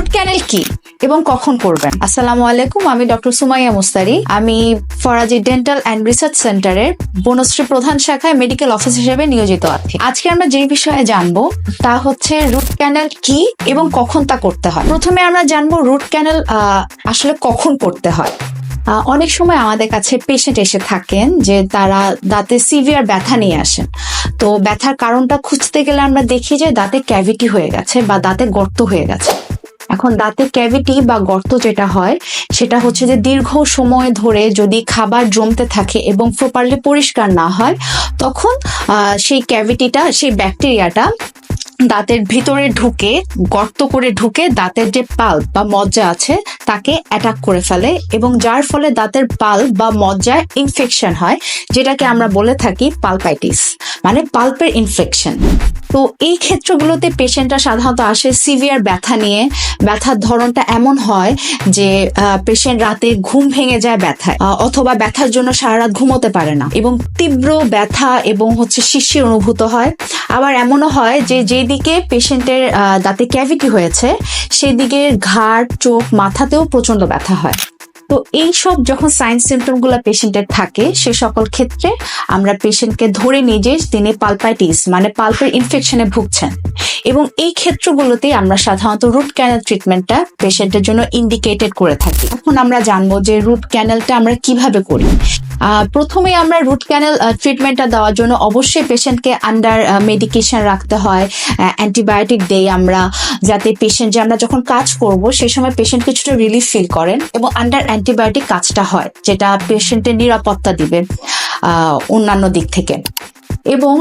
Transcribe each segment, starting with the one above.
Root canal কি এবং কখন করবেন? আসসালামু আলাইকুম, আমি ডক্টর সুমাইয়া মুস্তারি। আমি ফরাজি ডেন্টাল অ্যান্ড রিসার্চ সেন্টারের বনশ্রী প্রধান শাখায় মেডিকেল অফিস হিসেবে নিয়োজিত আছি। আজকে আমরা যে বিষয়ে জানবো তা হচ্ছে রুট ক্যানেল কি এবং কখন তা করতে হয়। প্রথমে আমরা জানবো রুট ক্যানেল আসলে কখন করতে হয়। অনেক সময় আমাদের কাছে পেশেন্ট এসে থাকেন যে তারা দাঁতে সিভিয়ার ব্যথা নিয়ে আসেন। তো ব্যথার কারণটা খুঁজতে গেলে আমরা দেখি যে দাঁতে ক্যাভিটি হয়ে গেছে বা দাঁতে গর্ত হয়ে গেছে। এখন দাঁতে ক্যাভিটি বা গর্ত যেটা হয় সেটা হচ্ছে যে দীর্ঘ সময় ধরে যদি খাবার জমতে থাকে এবং প্রপারলি পরিষ্কার না হয় তখন সেই ক্যাভিটিটা, সেই ব্যাকটেরিয়াটা দাঁতের ভিতরে ঢুকে, গর্ত করে ঢুকে দাঁতের যে পাল্প বা মজ্জা আছে তাকে অ্যাটাক করে ফেলে এবং যার ফলে দাঁতের পাল্প বা মজ্জায় ইনফেকশন হয়, যেটাকে আমরা বলে থাকি পালপাইটিস, মানে পাল্পের ইনফেকশন। তো এই ক্ষেত্রগুলোতে পেশেন্টরা সাধারণত আসে সিভিয়ার ব্যথা নিয়ে। ব্যথার ধরনটা এমন হয় যে পেশেন্ট রাতে ঘুম ভেঙে যায় ব্যথায়, অথবা ব্যথার জন্য সারা রাত ঘুমোতে পারে না এবং তীব্র ব্যথা এবং শিরশির অনুভূত হয়। আবার এমনও হয় যে যেদিকে পেশেন্টের দাঁতে ক্যাভিটি হয়েছে সেদিকে ঘাড়, চোখ, মাথাতেও প্রচন্ড ব্যথা হয়। তো এই সব যখন সাইন সিমটম গুলো পেশেন্টের থাকে সে সকল ক্ষেত্রে আমরা পেশেন্টকে ধরে নিই যে তিনি পালপাইটিস মানে পাল্পের ইনফেকশনে ভুগছেন, এবং এই ক্ষেত্রগুলোতে আমরা সাধারণত রুট ক্যানেল ট্রিটমেন্টটা পেশেন্টের জন্য ইন্ডিকেটেড করে থাকি। এখন আমরা জানবো যে রুট ক্যানেলটা আমরা কিভাবে করি। প্রথমে আমরা রুট ক্যানেল ট্রিটমেন্টটা দেওয়ার জন্য অবশ্যই পেশেন্টকে আন্ডার মেডিকেশন রাখতে হয়, অ্যান্টিবায়োটিক দেই আমরা, যাতে পেশেন্ট যে আমরা যখন কাজ করব সেই সময় পেশেন্ট কিছুটা রিলিফ ফিল করেন এবং আন্ডার অ্যান্টিবায়োটিক কাজটা হয়, যেটা পেশেন্টের নিরাপত্তা দিবে অন্যান্য দিক থেকে। এবং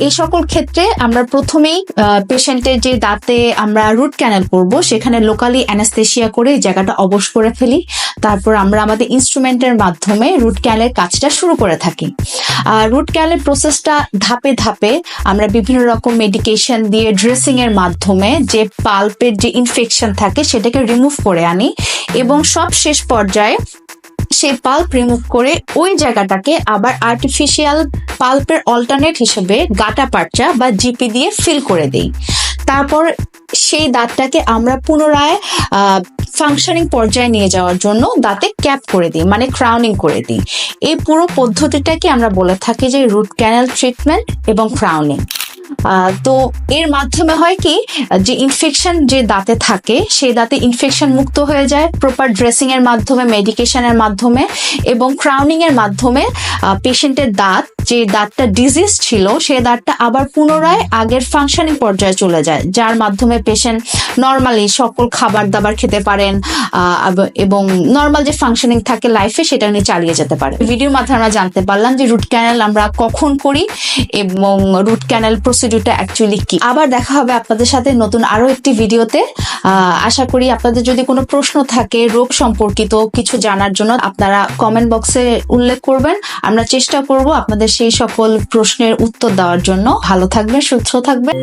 এই সকল ক্ষেত্রে আমরা প্রথমেই পেশেন্টের যে দাঁতে আমরা রুট ক্যানেল করব সেখানে লোকালি অ্যানাস্থেসিয়া করে জায়গাটা অবশ করে ফেলি। তারপর আমরা আমাদের ইনস্ট্রুমেন্টের মাধ্যমে রুট ক্যানেলের কাজটা শুরু করে থাকি। রুট ক্যানেলের প্রসেসটা ধাপে ধাপে আমরা বিভিন্ন রকম মেডিকেশন দিয়ে ড্রেসিং এর মাধ্যমে যে পাল্পের যে ইনফেকশন থাকে সেটাকে রিমুভ করে আনি এবং সব শেষ পর্যায়ে সেই পাল্প রিমুভ করে ওই জায়গাটাকে আবার আর্টিফিশিয়াল পাল্পের অল্টারনেট হিসেবে গাটা পার্চা বা জিপি দিয়ে ফিল করে দেই। তারপর সেই দাঁতটাকে আমরা পুনরায় ফাংশনিং পর্যায়ে নিয়ে যাওয়ার জন্য দাঁতে ক্যাপ করে দিই, মানে ক্রাউনিং করে দিই। এই পুরো পদ্ধতিটাকে আমরা বলে থাকি যে রুট ক্যানেল ট্রিটমেন্ট এবং ক্রাউনিং। তো এর মাধ্যমে হয় কি, যে ইনফেকশন যে দাঁতে থাকে সেই দাঁতে ইনফেকশন মুক্ত হয়ে যায় প্রপার ড্রেসিং এর মাধ্যমে, মেডিকেশনের মাধ্যমে এবং ক্রাউনিং এর মাধ্যমে পেশেন্টের দাঁত, যে দাঁতটা ডিজিজ ছিল সেই দাঁতটা আবার পুনরায় আগের ফাংশনিং পর্যায়ে চলে যায়, যার মাধ্যমে পেশেন্ট নর্মালি সকল খাবার দাবার খেতে পারেন এবং নর্মাল যে ফাংশনিং থাকে লাইফে সেটা নিয়ে চালিয়ে যেতে পারে। ভিডিওর মাধ্যমে আমরা জানতে পারলাম যে রুট ক্যানেল আমরা কখন করি এবং রুট ক্যানেল প্রসিডিউরটা অ্যাকচুয়ালি কি। আবার দেখা হবে আপনাদের সাথে নতুন আরো একটি ভিডিওতে। আশা করি আপনাদের যদি কোনো প্রশ্ন থাকে রোগ সম্পর্কিত কিছু জানার জন্য আপনারা কমেন্ট বক্সে উল্লেখ করবেন। আমরা চেষ্টা করব আপনাদের সেই সকল প্রশ্নের উত্তর দেওয়ার জন্য। ভালো থাকবেন, সুস্থ থাকবেন।